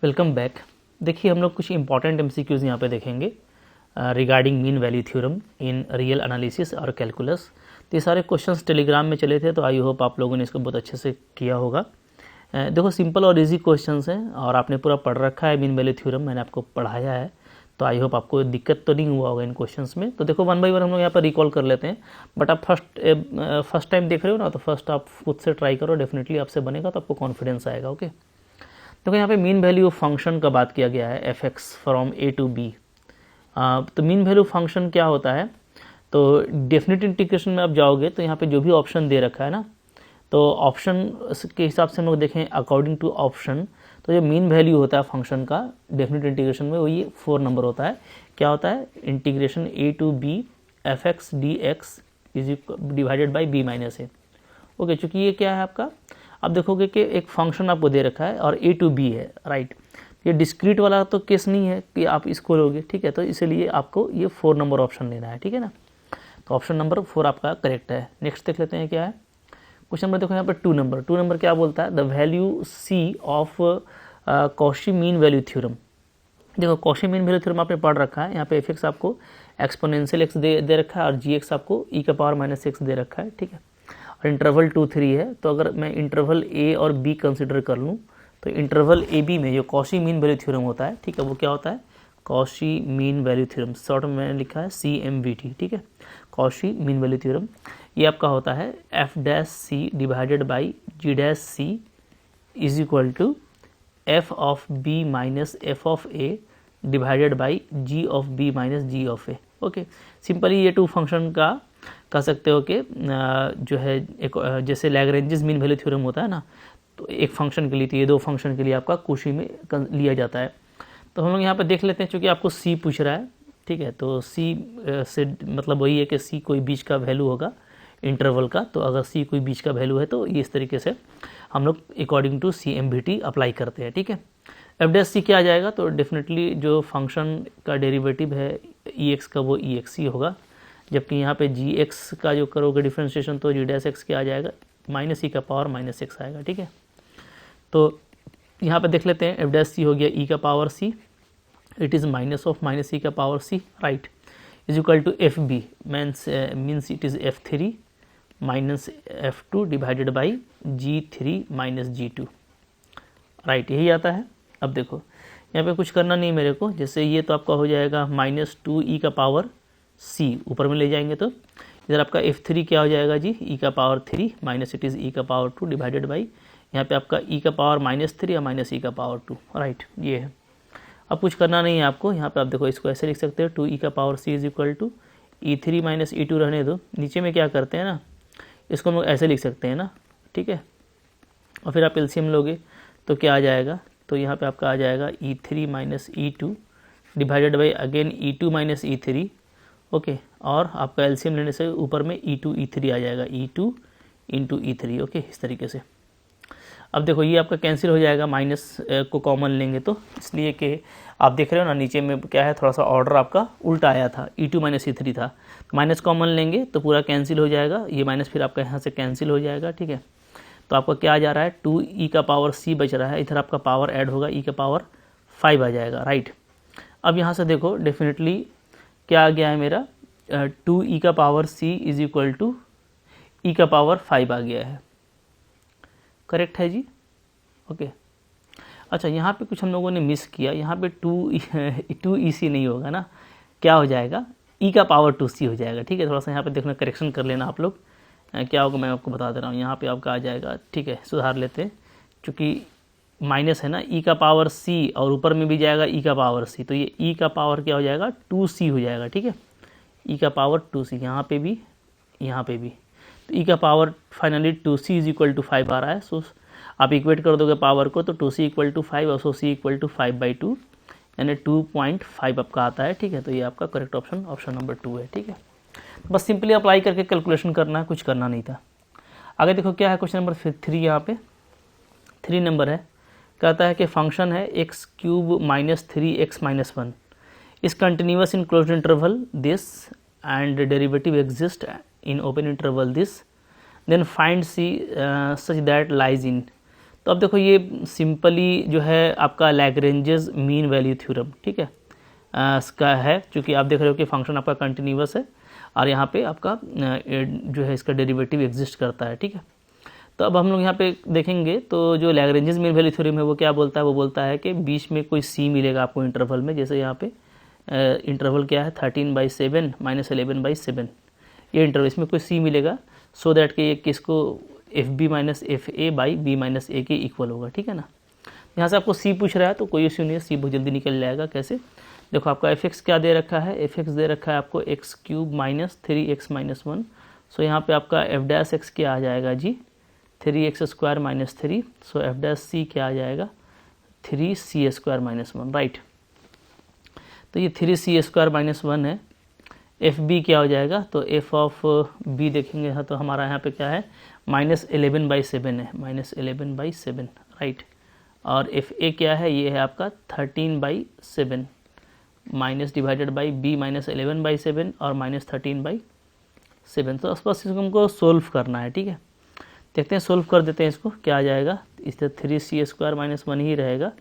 Welcome back. देखिए हम लोग कुछ इंपॉर्टेंट एमसीक्यूज़ यहाँ पे देखेंगे regarding mean value theorem in real analysis और कैलकुलस। तो ये सारे क्वेश्चंस टेलीग्राम में चले थे, तो आई होप आप लोगों ने इसको बहुत अच्छे से किया होगा। देखो सिंपल और इजी क्वेश्चंस हैं और आपने पूरा पढ़ रखा है मीन वैल्यू थ्योरम, मैंने आपको पढ़ाया है, तो आई होप आपको दिक्कत तो नहीं हुआ होगा इन क्वेश्चंस में। तो देखो वन बाई वन हम लोग यहाँ पर रिकॉल कर लेते हैं, बट आप फर्स्ट टाइम देख रहे हो ना, तो फर्स्ट आप खुद से ट्राई करो, डेफिनेटली आपसे बनेगा तो आपको कॉन्फिडेंस आएगा। ओके, देखो यहाँ पे मीन वैल्यू फंक्शन का बात किया गया है F X from A to B. तो मीन वैल्यू फंक्शन क्या होता है, तो डेफिनेट इंटीग्रेशन में आप जाओगे तो यहाँ पे जो भी ऑप्शन दे रखा है ना, तो ऑप्शन के हिसाब से हम लोग देखें अकॉर्डिंग टू ऑप्शन, तो जो मीन वैल्यू होता है फंक्शन का डेफिनेट इंटीग्रेशन में वो ये 4 नंबर होता है। क्या होता है? Integration A to B F X D X is divided by B minus A. Okay, चूँकि ये क्या है आपका, आप देखोगे कि एक फंक्शन आपको दे रखा है और ए टू बी है, राइट। ये डिस्क्रीट वाला तो केस नहीं है कि आप इसको लोगे, ठीक है, तो इसलिए आपको ये 4 नंबर ऑप्शन लेना है, ठीक है ना। तो ऑप्शन नंबर 4 आपका करेक्ट है। नेक्स्ट देख लेते हैं क्या है क्वेश्चन नंबर। देखो यहाँ पर 2 नंबर क्या बोलता है, the value C of Cauchy mean value theorem. देखो कॉशी मीन वैल्यू थ्योरम आपने पढ़ रखा है, यहाँ पे एफ एक्स आपको एक्सपोनेंशियल एक्स दे रखा है और जी एक्स आपको ई का पावर माइनस एक्स दे रखा है, ठीक है। और इंटरवल 2, 3 है, तो अगर मैं इंटरवल ए और बी कंसिडर कर लूँ तो इंटरवल ए बी में जो कॉशी मीन वैल्यू थ्योरम होता है, ठीक है, वो क्या होता है? Cauchy mean value theorem, short में मैंने लिखा है CMVT, ठीक है, कॉशी मीन वैल्यू थ्योरम। ये आपका होता है F dash C divided by G dash C is equal to F of B minus F of A divided by G of B minus G of A. Okay, simply ये 2 function का कह सकते हो कि जो है एक जैसे लैग्रेंजेस मीन वैल्यू थ्योरम होता है ना, तो एक फंक्शन के लिए, तो ये 2 फंक्शन के लिए आपका कॉशी में लिया जाता है। तो हम लोग यहाँ पर देख लेते हैं, चूँकि आपको सी पूछ रहा है, ठीक है, तो सी से मतलब वही है कि सी कोई बीच का वैल्यू होगा इंटरवल का, तो अगर सी कोई बीच का वैल्यू है तो ये इस तरीके से हम लोग अकॉर्डिंग टू CMVT अप्लाई करते हैं, ठीक है। एफ डैश सी क्या आ जाएगा, तो डेफिनेटली जो फंक्शन का डेरिवेटिव है EX का वो EX ही होगा, जबकि यहाँ पे GX का जो करोगे डिफ्रेंशिएशन तो जी डैश एक्स क्या आ जाएगा, माइनस ई का पावर माइनस एक्स आएगा, ठीक है। तो यहाँ पे देख लेते हैं एफ डैश सी हो गया ई का power C, it is minus of minus E का power C, right, is equal to F B means it is F3 minus F2 divided by G3 minus G2, right, यही आता है। अब देखो यहाँ पे कुछ करना नहीं मेरे को, जैसे ये तो आपका हो जाएगा -2e का पावर c, ऊपर में ले जाएंगे तो इधर आपका F3 क्या हो जाएगा जी, e का power 3 minus it is e का पावर 2 डिवाइडेड बाई यहाँ पे आपका e का पावर -3 या माइनस e का पावर 2, राइट, ये है। अब कुछ करना नहीं है आपको, यहाँ पे आप देखो इसको ऐसे लिख सकते हो 2e का power c is equal to E3 minus E2 रहने दो, नीचे में क्या करते हैं ना, इसको हम लोग ऐसे लिख सकते हैं ना, ठीक है, और फिर आप एलसीएम लोगे तो क्या आ जाएगा, तो यहाँ पे आपका आ जाएगा E3 minus E2 divided by again E2 minus E3, okay, और आपका एलसीएम लेने से ऊपर में E2 E3 आ जाएगा, E2 इंटू E3, ओके, इस तरीके से। अब देखो ये आपका कैंसिल हो जाएगा, माइनस को कॉमन लेंगे तो, इसलिए कि आप देख रहे हो ना नीचे में क्या है, थोड़ा सा ऑर्डर आपका उल्टा आया था, E2 माइनस E3 था, माइनस कॉमन लेंगे तो पूरा कैंसिल हो जाएगा, ये माइनस फिर आपका यहाँ से कैंसिल हो जाएगा, ठीक है। तो आपका क्या आ जा रहा है, 2e का पावर c बच रहा है, इधर आपका पावर ऐड होगा, e का पावर 5 आ जाएगा, राइट। अब यहाँ से देखो डेफिनेटली क्या आ गया है मेरा, 2e का power c is equal to e का पावर 5 आ गया है, करेक्ट है जी, ओके। अच्छा, यहाँ पे कुछ हम लोगों ने मिस किया, यहाँ पे 2EC नहीं होगा ना, क्या हो जाएगा, e का पावर 2c हो जाएगा, ठीक है। थोड़ा सा यहाँ पे देखना, करेक्शन कर लेना आप लोग, क्या होगा मैं आपको बता दे रहा हूँ। यहाँ पे आपका आ जाएगा, ठीक है, सुधार लेते हैं, चूँकि माइनस है ना, e का पावर c और ऊपर में भी जाएगा e का पावर c, तो ये e का पावर क्या हो जाएगा, 2c हो जाएगा, ठीक है, e का पावर 2c, यहाँ पे भी यहाँ पे भी, तो e का power finally 2c is equal to 5 आ रहा है। सो आप इक्वेट कर दोगे पावर को तो 2c इक्वल टू 5 और सो c इक्वल टू 5/2 यानी 2.5 आपका आता है, ठीक है। तो ये आपका करेक्ट ऑप्शन नंबर 2 है, ठीक है। बस सिंपली अप्लाई करके कैलकुलेशन करना है, कुछ करना नहीं था। आगे देखो क्या है क्वेश्चन नंबर 3, यहाँ पे 3 नंबर है, कहता है कि फंक्शन है x³ minus 3x minus 1 is continuous in closed interval this and derivative exist in open interval this, then find c such that lies in. तो अब देखो ये सिंपली जो है आपका लैग्रेंजेस मीन वैल्यू थ्योरम, ठीक है, इसका है, क्योंकि आप देख रहे हो कि फंक्शन आपका कंटिन्यूअस है और यहाँ पे आपका जो है इसका डेरिवेटिव एग्जिस्ट करता है, ठीक है। तो अब हम लोग यहाँ पे देखेंगे तो जो लैग्रेंजेस मीन वैल्यू थ्योरम है वो क्या बोलता है, वो बोलता है कि बीच में कोई सी मिलेगा आपको इंटरवल में, जैसे यहाँ पे इंटरवल क्या है 13/7 - 11/7, ये इंटरवल, इसमें कोई सी मिलेगा, सो दैट कि ये किसको FB - FA/B - A के इक्वल होगा, ठीक है ना। यहाँ से आपको सी पूछ रहा है तो कोई इश्यू नहीं है, सी बहुत जल्दी निकल जाएगा। कैसे, देखो आपका fx क्या दे रखा है, fx दे रखा है आपको x³ - 3x - 1, सो यहाँ पे आपका f' क्या आ जाएगा जी, 3x² - 3, सो f' क्या आ जाएगा 3c² - 1, राइट। तो ये 3c² - 1 है। FB क्या हो जाएगा, तो f ऑफ b देखेंगे हाँ, तो हमारा यहाँ पे क्या है -11/7 है, -11/7, राइट। और FA क्या है, ये है आपका 13/7 माइनस डिवाइडेड बाई b -11/7 और -13/7। तो बस इसको हमको सोल्व करना है, ठीक है। देखते हैं, सोल्व कर देते हैं इसको, क्या आ जाएगा, इससे 3c² - 1 ही रहेगा।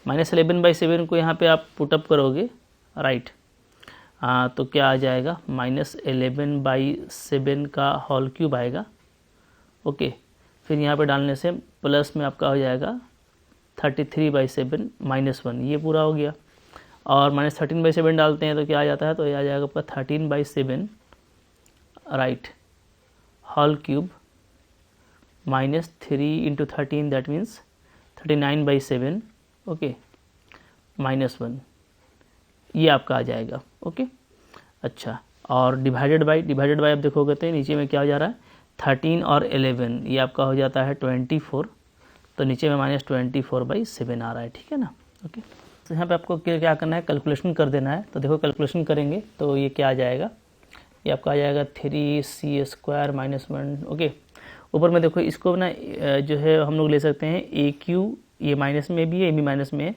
-11/7 को यहाँ पे आप पुटअप करोगे, राइट, तो क्या आ जाएगा -11/7 का होल क्यूब आएगा, ओके। फिर यहाँ पे डालने से प्लस में आपका हो जाएगा 33/7 - 1, ये पूरा हो गया। और -13/7 डालते हैं तो क्या आ जाता है, तो ये आ जाएगा आपका 13/7, right, whole cube -3 × 13 that means 39/7, okay, -1, ये आपका आ जाएगा, ओके। अच्छा, और डिवाइडेड बाय आप देखोगे तो नीचे में क्या हो जा रहा है 13 और 11, ये आपका हो जाता है 24, तो नीचे में -24/7 आ रहा है, ठीक है ना, ओके। तो यहाँ पे आपको क्या करना है, कैलकुलेशन कर देना है। तो देखो कैलकुलेशन करेंगे तो ये क्या आ जाएगा, ये आपका आ जाएगा 3c² - 1, ओके। ऊपर में देखो इसको ना जो है हम लोग ले सकते हैं AQ, ये माइनस में भी है, AB माइनस में है,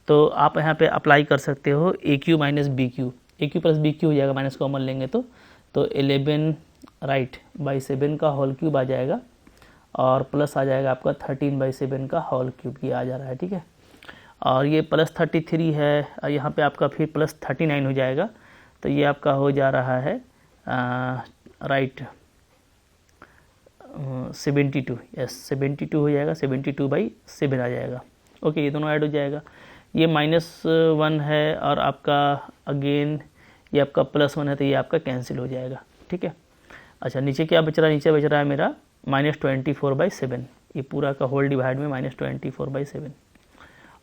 तो आप यहाँ पे अप्लाई कर सकते हो AQ - BQ, AQ + BQ हो जाएगा, माइनस कॉमन लेंगे तो 11, राइट, /7 का होल क्यूब आ जाएगा और प्लस आ जाएगा आपका 13/7 का होल क्यूब, ये आ जा रहा है, ठीक है। और ये +33 है, और यहाँ पे आपका फिर +39 हो जाएगा, तो ये आपका हो जा रहा है राइट 72, यस 72 हो जाएगा, 72/7 आ जाएगा, ओके। ये दोनों ऐड हो जाएगा, ये -1 है और आपका अगेन ये आपका +1 है, तो ये आपका कैंसिल हो जाएगा, ठीक है। अच्छा, नीचे क्या बच रहा है, नीचे बच रहा है मेरा -24/7, ये पूरा का होल डिवाइड में -24/7।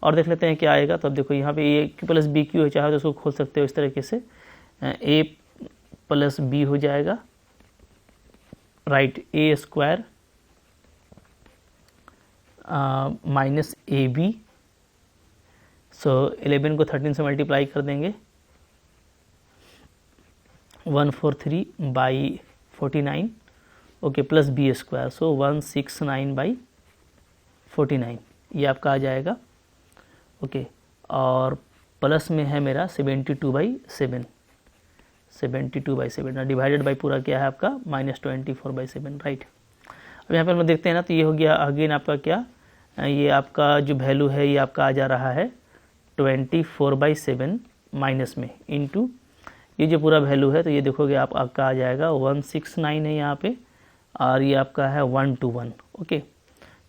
और देख लेते हैं क्या आएगा। तो अब देखो यहाँ पे AQ + BQ है, चाहे तो उसको खोल सकते हो इस तरीके से, A + B हो जाएगा, राइट, A² - AB, सो 11 को 13 से मल्टीप्लाई कर देंगे, 143/49, ओके, प्लस B², सो 169/49, ये आपका आ जाएगा, ओके। और प्लस में है मेरा 72/7, 72/7 डिवाइडेड बाई पूरा क्या है आपका -24/7, राइट। अब यहाँ पर हम देखते हैं ना, तो ये हो गया अगेन आपका क्या, ये आपका जो वैल्यू है ये आपका आ जा रहा है 24/7 माइनस में इंटू ये जो पूरा वैल्यू है, तो ये देखोगे आप आपका आ जाएगा 169 है यहाँ पे, और ये आपका है 121, ओके।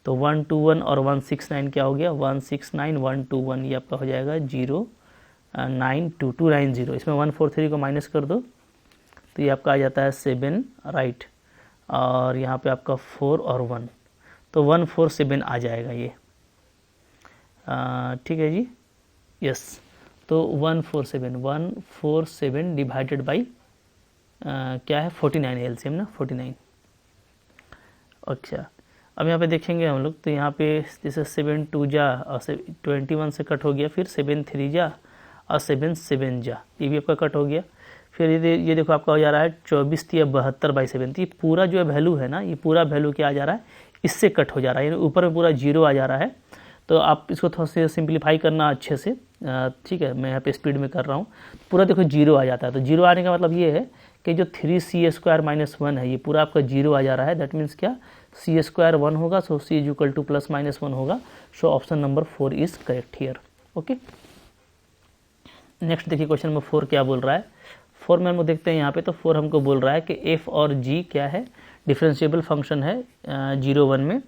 तो 121 और 169 क्या हो गया, 169 121, ये आपका हो जाएगा 09290, इसमें 143 को माइनस कर दो तो ये आपका आ जाता है 7, राइट, और यहाँ पे आपका 4 और 1, तो 147 आ जाएगा ये, ठीक है जी, यस। तो 147 डिवाइडेड बाई क्या है 49 एलसीएम ना, 49। अच्छा, अब यहाँ पे देखेंगे हम लोग, तो यहाँ पे जैसे 7 2 जा और 21 से कट हो गया, फिर 7 3 जा और 7 7 जा, ये भी आपका कट हो गया। फिर ये देखो आपका हो जा रहा है 24 × 72/7, ये पूरा जो वैल्यू है ना, ये पूरा वैल्यू क्या आ जा रहा है, इससे कट हो जा रहा है, यानी ऊपर में पूरा 0 आ जा रहा है। तो आप इसको थोड़ा सा सिंप्लीफाई करना अच्छे से, ठीक है, मैं यहाँ पे स्पीड में कर रहा हूँ, पूरा देखो 0 आ जाता है। तो 0 आने का मतलब ये है कि जो 3c² - 1 है, ये पूरा आपका 0 आ जा रहा है, दैट मीन्स क्या सी स्क्वायर 1 होगा, so C is equal to plus minus 1 होगा। So option number 4 is correct here. Okay, next देखिए क्वेश्चन नंबर 4 क्या बोल रहा है। 4 में हम देखते हैं यहाँ पे, तो 4 हमको बोल रहा है कि एफ और जी क्या है, डिफरेंशिएबल फंक्शन है 0 1 में।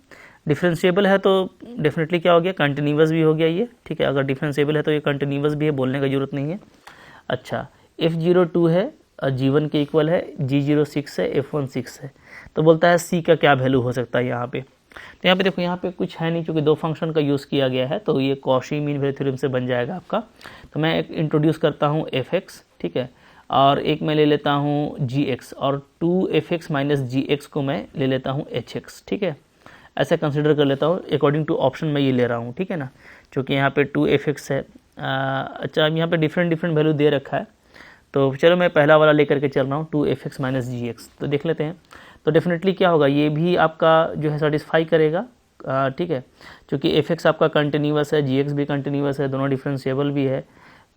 डिफरेंशिएबल है तो डेफिनेटली क्या हो गया, कंटिन्यूअस भी हो गया ये, ठीक है। अगर डिफरेंशिएबल है तो ये कंटिन्यूअस भी है, बोलने का जरूरत नहीं है। अच्छा, F0 2 है, G1 के इक्वल है, G0 6 है, F1 6 है। तो बोलता है C का क्या वैल्यू हो सकता है यहाँ पे। तो यहाँ पे देखो, यहाँ पे कुछ है नहीं, क्योंकि दो फंक्शन का यूज़ किया गया है, तो ये कॉशी मीन वैल्यू थ्योरम से बन जाएगा आपका। तो मैं एक इंट्रोड्यूस करता हूँ fx, ठीक है, और एक मैं ले लेता हूँ gx, और 2fx माइनस gx को मैं ले लेता हूँ hx, ठीक है। ऐसा कंसिडर कर लेता हूँ, अकॉर्डिंग टू ऑप्शन मैं ये ले रहा हूँ, ठीक है ना, क्योंकि यहाँ पे 2fx है। अच्छा, यहाँ पे डिफरेंट वैल्यू दे रखा है, तो चलो मैं पहला वाला लेकर के चल रहा हूँ 2fx माइनस gx। तो देख लेते हैं, तो डेफिनेटली क्या होगा, ये भी आपका जो है सेटिस्फाई करेगा, ठीक है, क्योंकि fx आपका कंटिन्यूअस है, gx भी कंटिन्यूअस है, दोनों डिफरेंशिएबल भी है।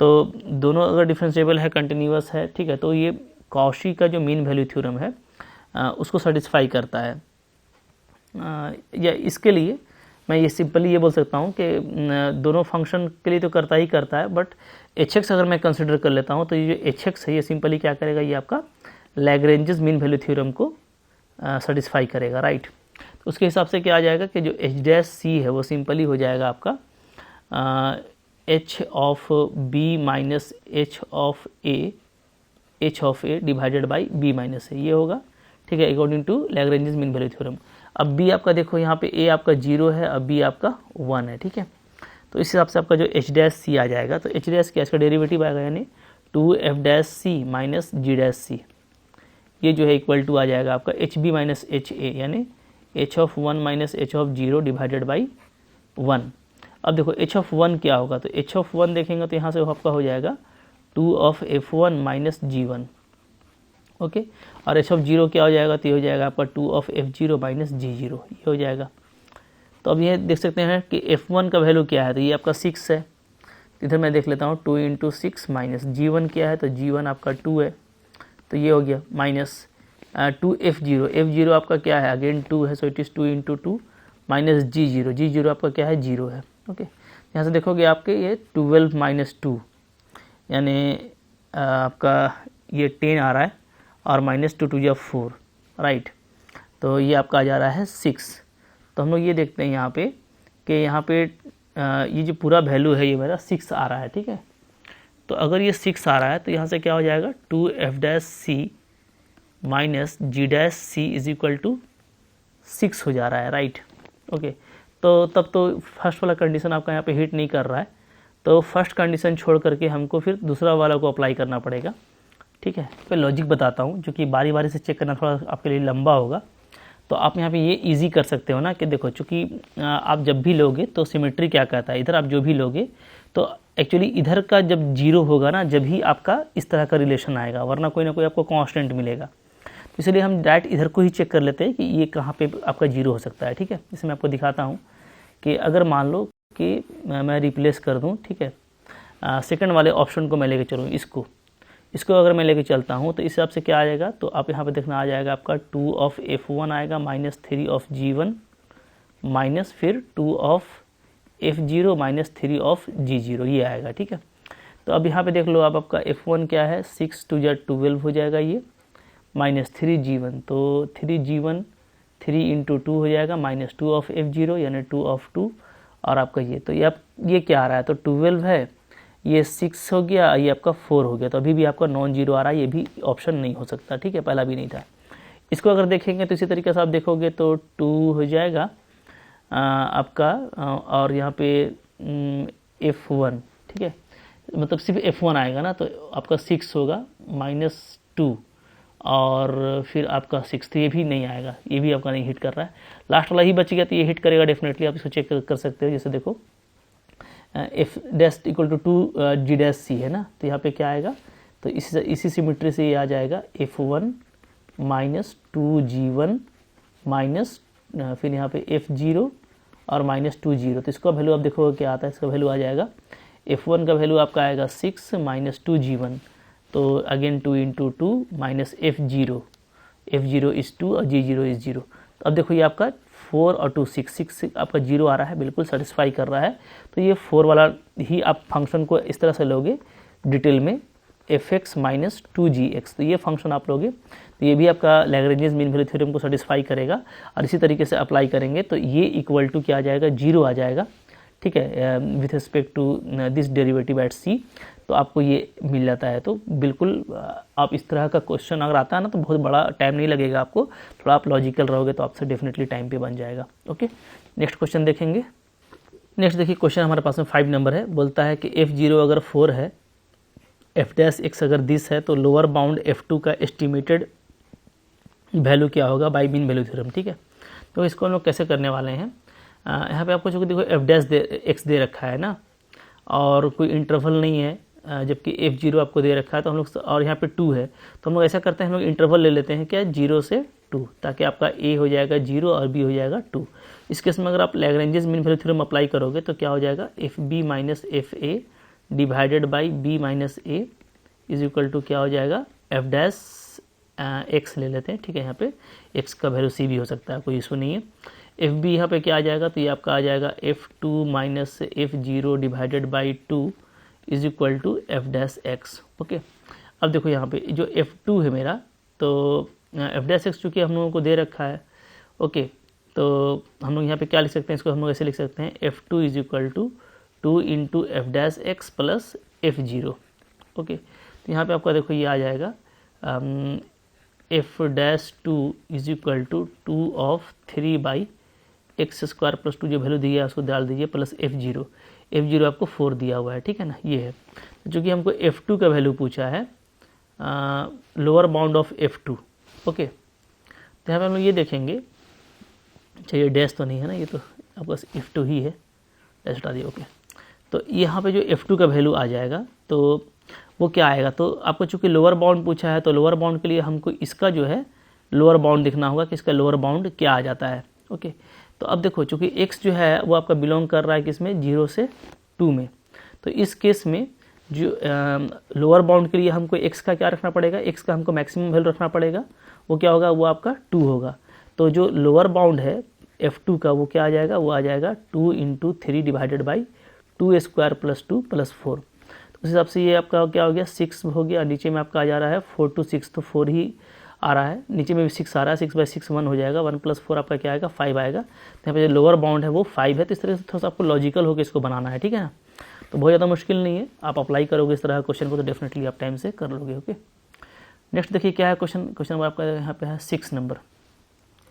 तो दोनों अगर डिफरेंशिएबल है, कंटिन्यूअस है, ठीक है, तो ये कॉशी का जो मीन वैल्यू थ्योरम है उसको सेटिस्फाई करता है। या इसके लिए मैं ये सिंपली ये बोल सकता हूँ कि दोनों फंक्शन के लिए तो करता ही करता है, बट hx अगर मैं कंसिडर कर लेता हूँ तो ये जो hx है ये सिंपली क्या करेगा, ये आपका लैग्रेंजेस मीन वैल्यू थ्योरम को सेटिस्फाई करेगा, राइट। तो उसके हिसाब से क्या आ जाएगा कि जो h' है वो सिंपली हो जाएगा आपका h of b minus h of a divided by b minus a, ये होगा, ठीक है, according to Lagrange's mean value theorem. अब b आपका देखो यहाँ पे a आपका 0 है, अब b आपका 1 है, ठीक है। तो इस हिसाब से आपका जो h' आ जाएगा, तो h' क्या, इसका डेरिवेटिव आएगा, यानी 2f' माइनस g', ये जो है इक्वल टू आ जाएगा आपका hb माइनस ha, यानी h of 1 minus h of 0 divided by 1। अब देखो h ऑफ 1 क्या होगा, तो h ऑफ 1 देखेंगे तो यहाँ से आपका हो जाएगा 2 of f1 minus g1, okay. और h ऑफ 0 क्या हो जाएगा, तो ये हो जाएगा आपका 2 ऑफ f0 माइनस g0, ये हो जाएगा। तो अब ये देख सकते हैं कि f1 का वैल्यू क्या है, तो ये आपका 6 है। इधर मैं देख लेता हूँ 2 इंटू 6 माइनस g1 क्या है, तो g1 आपका 2 है, तो ये हो गया माइनस 2 f0 आपका क्या है, अगेन 2 है, so it is 2 into 2 minus g0 आपका क्या है, 0 है, ओके। यहाँ से देखोगे आपके ये 12 माइनस 2, यानी आपका ये 10 आ रहा है, और माइनस 2 या 4, राइट। तो ये आपका आ जा रहा है 6। तो हम लोग ये देखते हैं यहाँ पे कि यहाँ पे ये जो पूरा वैल्यू है ये मेरा 6 आ रहा है, ठीक है। तो अगर ये 6 आ रहा है तो यहाँ से क्या हो जाएगा, 2f' minus g' is equal to 6 हो जा रहा है, राइट, ओके। तो तब तो फर्स्ट वाला कंडीशन आपका यहाँ पे हिट नहीं कर रहा है, तो फर्स्ट कंडीशन छोड़ करके हमको फिर दूसरा वाला को अप्लाई करना पड़ेगा, ठीक है। फिर लॉजिक बताता हूँ, जो कि बारी बारी से चेक करना थोड़ा आपके लिए लंबा होगा। तो आप यहाँ पे ये इजी कर सकते हो ना, कि देखो चूँकि आप जब भी लोगे तो सिमेट्री क्या कहता है, इधर आप जो भी लोगे तो एक्चुअली इधर का जब 0 होगा ना, जब ही आपका इस तरह का रिलेशन आएगा, वरना कोई ना कोई आपको कांस्टेंट मिलेगा। तो इसलिए हम डायरेक्ट इधर को ही चेक कर लेते हैं कि ये कहाँ पे आपका 0 हो सकता है, ठीक है। इसे मैं आपको दिखाता हूँ कि अगर मान लो कि मैं रिप्लेस कर दूँ, ठीक है, सेकंड वाले ऑप्शन को मैं लेके चलूँ, इसको अगर मैं लेके चलता हूँ तो इस हिसाब से क्या आ जाएगा, तो आप यहाँ पे देखना आ जाएगा आपका 2 ऑफ f1 आएगा माइनस 3 ऑफ g1 माइनस फिर 2 of f0 minus 3 of g0, ये आएगा, ठीक है। तो अब यहाँ पे देख लो आप, आपका f1 क्या है, 6 2 या 12 हो जाएगा ये, माइनस 3g1, तो 3g1 3 इंटू 2 हो जाएगा माइनस 2 ऑफ f0, यानी 2 ऑफ 2, और आपका ये, तो ये क्या आ रहा है, तो 12 है, ये 6 हो गया, ये आपका 4 हो गया, तो अभी भी आपका नॉन जीरो आ रहा है, ये भी ऑप्शन नहीं हो सकता, ठीक है, पहला भी नहीं था। इसको अगर देखेंगे तो इसी तरीके से आप देखोगे तो 2 हो जाएगा आपका, और यहाँ पे f1, ठीक है, मतलब सिर्फ f1 आएगा ना, तो आपका 6 होगा माइनस 2, और फिर आपका 6, तो ये भी नहीं आएगा, ये भी आपका नहीं हिट कर रहा है। लास्ट वाला ही बच गया, तो ये हिट करेगा डेफिनेटली, आप इसको चेक कर सकते हो। जैसे देखो f' इक्वल टू 2g' है ना, तो यहाँ पे क्या आएगा, तो इसी सिमेट्री से ये आ जाएगा f1 माइनस 2g1 माइनस फिर यहाँ पे f0 और माइनस 2g0, तो इसका वैल्यू आप देखोगे क्या आता है, इसका वैल्यू आ जाएगा, f1 का वैल्यू आपका आएगा 6 माइनस 2g1, तो again 2 into 2 minus f0 is 2 और g0 इज़ 0, तो तो अब देखो ये आपका 4 और 2 6 आपका 0 आ रहा है, बिल्कुल सेटिस्फाई कर रहा है। तो ये 4 वाला ही आप फंक्शन को इस तरह से लोगे डिटेल में fx माइनस 2gx, तो ये फंक्शन आप लोगे तो ये भी आपका लैग्रेंज मीन वैल्यू थ्योरम को सेटिस्फाई करेगा। और इसी तरीके से अप्लाई करेंगे तो ये इक्वल टू क्या आ जाएगा, 0 आ जाएगा, ठीक है, with respect to this derivative at c, तो आपको ये मिल जाता है। तो बिल्कुल आप इस तरह का क्वेश्चन अगर आता है ना तो बहुत बड़ा टाइम नहीं लगेगा आपको, थोड़ा आप लॉजिकल रहोगे तो आपसे डेफिनेटली टाइम पे बन जाएगा। ओके, नेक्स्ट क्वेश्चन देखेंगे। नेक्स्ट देखिए क्वेश्चन हमारे पास में 5 नंबर है, बोलता है कि f0 अगर 4 है, f डैश x अगर दिस है, तो लोअर बाउंड f2 का एस्टिमेटेड वैल्यू क्या होगा बाय मीन वैल्यू थ्योरम। ठीक है, तो इसको हम लोग कैसे करने वाले हैं, यहाँ पे आपको चूँकि देखो f डैश x दे रखा है ना, और कोई इंटरवल नहीं है, जबकि f0 आपको दे रखा है, तो हम लोग, और यहाँ पे 2 है, तो हम लोग ऐसा करते हैं, हम लोग इंटरवल ले लेते हैं क्या, 0 से 2, ताकि आपका a हो जाएगा 0 और b हो जाएगा 2। इस केस में अगर आप Lagrange mean value theorem apply करोगे तो क्या हो जाएगा, fb minus fa divided by b minus a is equal to क्या हो जाएगा, f डैश x ले लेते हैं। ठीक है, यहाँ पे x का वैल्यू c भी हो सकता है, कोई इशू नहीं है। fb यहाँ पे क्या आ जाएगा, तो ये आपका आ जाएगा f2 minus f0 divided by 2 is equal to f dash x। Okay, अब देखो यहाँ पे जो f2 है मेरा, तो f डैश x चूँकि हम लोगों को दे रखा है। ओके, तो हम लोग यहाँ पे क्या लिख सकते हैं, इसको हम लोग ऐसे लिख सकते हैं, f2 is equal to 2 into f dash x plus f0। Okay, तो यहाँ पे आपका देखो ये आ जाएगा f dash 2 is equal to 2 of 3 by X square plus 2 जो वैल्यू दिया है उसको डाल दीजिए, प्लस f0 आपको 4 दिया हुआ है। ठीक है ना, ये है। चूँकि हमको f2 का वैल्यू पूछा है, lower bound of f2। Okay, तो यहाँ पे हम लोग ये देखेंगे, अच्छा ये डैश तो नहीं है ना, ये तो आपका f2 ही है, डैश हटा दिया। ओके, तो यहाँ पे जो f2 का वैल्यू आ जाएगा तो वो क्या आएगा, तो आपको चूँकि लोअर बाउंड पूछा है, तो लोअर बाउंड के लिए हमको इसका जो है लोअर बाउंड दिखना होगा कि इसका लोअर बाउंड क्या आ जाता है। ओके, तो अब देखो चूँकि x जो है वो आपका बिलोंग कर रहा है किसमें, 0 से 2 में, तो इस केस में जो लोअर बाउंड के लिए हमको x का क्या रखना पड़ेगा, x का हमको मैक्सिमम वैल्यू रखना पड़ेगा, वो क्या होगा, वो आपका 2 होगा। तो जो लोअर बाउंड है f2 का वो क्या आ जाएगा, वो आ जाएगा 2 into 3 divided by 2 square plus 2 plus 4। तो उस हिसाब से ये आपका क्या हो गया, 6 हो गया। नीचे में आपका आ जा रहा है 4 to 6, तो 4 ही आ रहा है, नीचे में भी 6 आ रहा है, 6 बाई 6 1 हो जाएगा, 1 प्लस 4 आपका क्या आएगा, 5 आएगा। तो यहाँ पे जो लोअर बाउंड है वो 5 है। तो इस तरह से थोड़ा सा आपको लॉजिकल होकर इसको बनाना है। ठीक है ना, तो बहुत ज़्यादा मुश्किल नहीं है, आप अप्लाई करोगे इस तरह का क्वेश्चन को तो डेफिनेटली आप टाइम से कर लोगे। ओके, नेक्स्ट देखिए क्या है क्वेश्चन नंबर आपका यहाँ पे है 6 नंबर।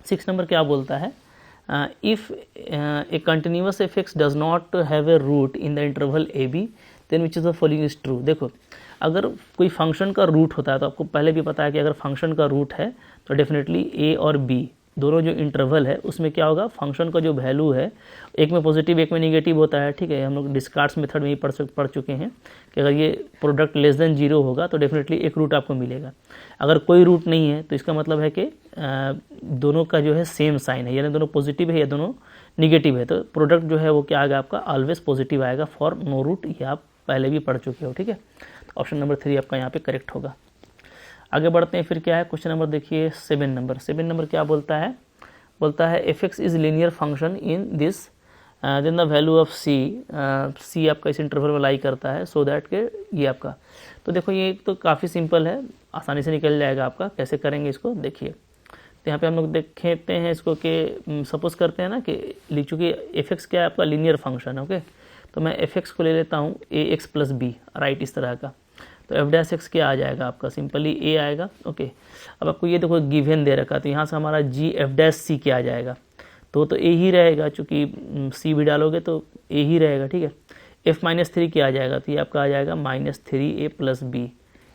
6 नंबर क्या बोलता है, if a continuous fx does not have a root in the interval A B then which is the following is true. देखो अगर कोई फंक्शन का रूट होता है तो आपको पहले भी पता है कि अगर फंक्शन का रूट है तो डेफिनेटली a और b दोनों जो इंटरवल है उसमें क्या होगा, फंक्शन का जो वैल्यू है एक में पॉजिटिव एक में निगेटिव होता है। ठीक है, हम लोग डिस्कार्ड्स मेथड में ही पढ़ चुके हैं कि अगर ये प्रोडक्ट लेस देन 0 होगा तो डेफिनेटली एक रूट आपको मिलेगा। अगर कोई रूट नहीं है तो इसका मतलब है कि दोनों का जो है सेम साइन है, यानी दोनों पॉजिटिव है या दोनों निगेटिव है, तो प्रोडक्ट जो है वो क्या आएगा आपका, ऑलवेज पॉजिटिव आएगा फॉर नो रूट। ये आप पहले भी पढ़ चुके हो। ठीक है, तो ऑप्शन नंबर 3 आपका यहाँ पे करेक्ट होगा। आगे बढ़ते हैं, फिर क्या है क्वेश्चन नंबर देखिए 7 नंबर। 7 नंबर क्या बोलता है, बोलता है fx is linear function in this then the value of c आपका इस इंटरवल में लाई करता है सो दैट के ये आपका, तो देखो ये तो काफ़ी सिंपल है, आसानी से निकल जाएगा आपका। कैसे करेंगे इसको देखिए, तो यहाँ पे हम लोग देखते हैं इसको कि सपोज करते हैं ना कि चूँकि fx क्या है आपका लीनियर फंक्शन है। ओके, तो मैं fx को ले लेता हूँ ax प्लस बी, राइट, इस तरह का। तो f डैश एक्स क्या आ जाएगा आपका, सिंपली a आएगा। ओके, अब आपको ये देखो गिवन दे रखा, तो यहाँ से हमारा g f डैश c क्या आ जाएगा, तो a ही रहेगा, चूँकि c भी डालोगे तो a ही रहेगा। ठीक है, f माइनस 3 क्या आ जाएगा, तो ये आपका आ जाएगा -3a plus B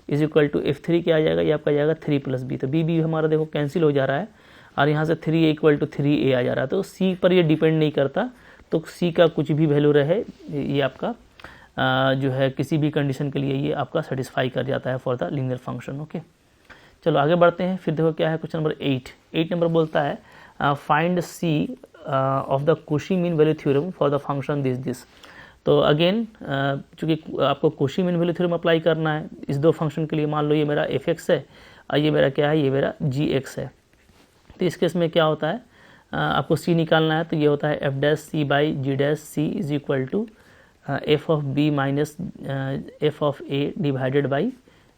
is equal to f3 क्या आ जाएगा, ये आपका आ जाएगा 3 प्लस बी। तो b हमारा देखो कैंसिल हो जा रहा है और यहाँ से 3a इक्वल टू 3a आ जा रहा है। तो c पर ये डिपेंड नहीं करता, तो c का कुछ भी वैल्यू रहे ये आपका जो है किसी भी कंडीशन के लिए ये आपका सेटिस्फाई कर जाता है for the linear function. Okay, चलो आगे बढ़ते हैं। फिर देखो क्या है क्वेश्चन नंबर 8 नंबर बोलता है find c of the Cauchy mean value theorem for the function this. तो अगेन चूँकि आपको Cauchy mean value theorem apply करना है इस दो फंक्शन के लिए। मान लो ये मेरा fx है और ये मेरा क्या है, ये मेरा gx है। तो इस केस में क्या होता है, आपको सी निकालना है तो ये होता है F dash C by G dash C is equal to F of B minus F of A divided by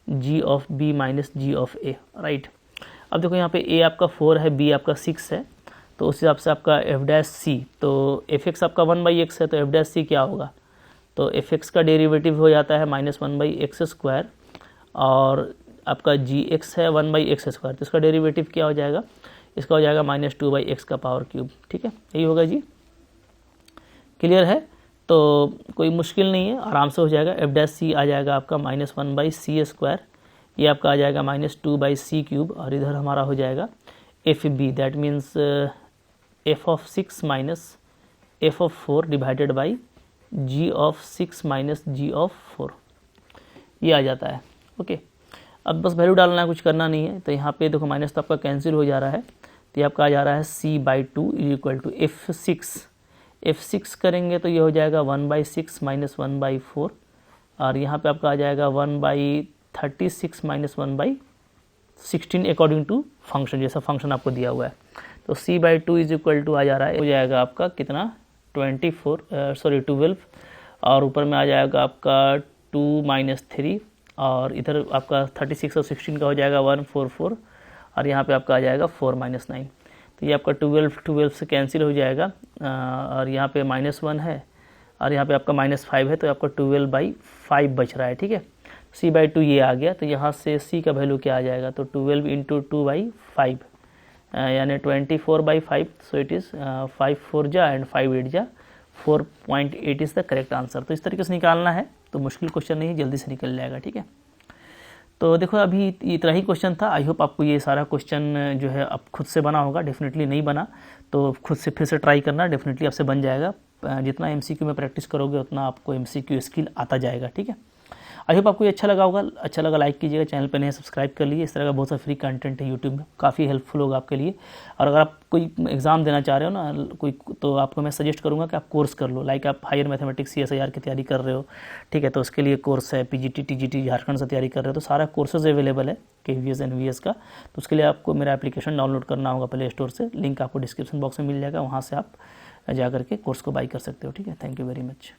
G of B minus G of A, right. अब देखो यहाँ पे ए आपका 4 है, बी आपका 6 है, तो उस हिसाब से आपका एफ डैश सी, तो एफ एक्स आपका 1/x है तो एफ डैश सी क्या होगा, तो एफ एक्स का डेरिवेटिव हो जाता है -1/x², और आपका जी एक्स है 1/x², तो इसका डेरिवेटिव क्या हो जाएगा, इसका हो जाएगा -2/x का पावर क्यूब, ठीक है, यही होगा जी। क्लियर है, तो कोई मुश्किल नहीं है, आराम से हो जाएगा। एफ डैश सी आ जाएगा आपका -1/c², ये आपका आ जाएगा -2/c³ और इधर हमारा हो जाएगा F B, that means F of 6 minus F of 4 divided by G of 6 minus G of 4, ये आ जाता है। ओके, अब बस वैल्यू डालना है, कुछ करना नहीं है। तो यहाँ पे देखो माइनस तो आपका कैंसिल हो जा रहा है, तो ये आपका आ जा रहा है c/2 is equal to f6 करेंगे तो ये हो जाएगा 1/6 माइनस 1/4, और यहाँ पे आपका आ जाएगा 1/36 माइनस 1/16 अकॉर्डिंग टू फंक्शन, जैसा फंक्शन आपको दिया हुआ है। तो c/2 इज इक्वल टू आ जा रहा है, हो जाएगा आपका कितना 12, और ऊपर में आ जाएगा आपका 2 - 3, और इधर आपका 36 और 16 का हो जाएगा 144, और यहाँ पे आपका आ जाएगा 4 - 9, तो ये आपका 12 से कैंसिल हो जाएगा, और यहाँ पे -1 है और यहाँ पे आपका -5 है, तो आपका 12/5 बच रहा है, ठीक है। c/2 ये आ गया, तो यहाँ से c का वैल्यू क्या आ जाएगा, तो 12 × 2/5 यानी 24/5, सो इट इज़ 5 4 जा एंड 5 8 जा 4.8 इज़ द करेक्ट आंसर। तो इस तरीके से निकालना है, तो मुश्किल क्वेश्चन नहीं, जल्दी से निकल जाएगा, ठीक है। तो देखो अभी इतना ही क्वेश्चन था। आई होप आपको ये सारा क्वेश्चन जो है अब खुद से बना होगा, डेफिनेटली नहीं बना तो खुद से फिर से ट्राई करना, डेफिनेटली आपसे बन जाएगा। जितना एमसीक्यू में प्रैक्टिस करोगे उतना आपको एमसीक्यू स्किल आता जाएगा, ठीक है। आई होप आपको ये अच्छा लगा होगा, अच्छा लगा लाइक कीजिएगा, चैनल पे नए सब्सक्राइब कर लीजिए। इस तरह का बहुत सा फ्री कंटेंट है यूट्यूब में, काफ़ी हेल्पफुल होगा आपके लिए। और अगर आप कोई एग्ज़ाम देना चाह रहे हो ना कोई, तो आपको मैं सजेस्ट करूँगा कि आप कोर्स कर लो, लाइक आप हायर मैथमेटिक्स CSIR की तैयारी कर रहे हो, ठीक है, तो उसके लिए कोर्स है। PGT TGT झारखंड से तैयारी कर रहे हो तो सारा कोर्सेज अवेलेबल है KVS NVS का, तो उसके लिए आपको मेरा एप्लीकेशन डाउनलोड करना होगा प्ले स्टोर से, लिंक आपको डिस्क्रिप्शन बॉक्स में मिल जाएगा, वहाँ से आप जा करके कोर्स को बाई कर सकते हो, ठीक है। Thank you very much.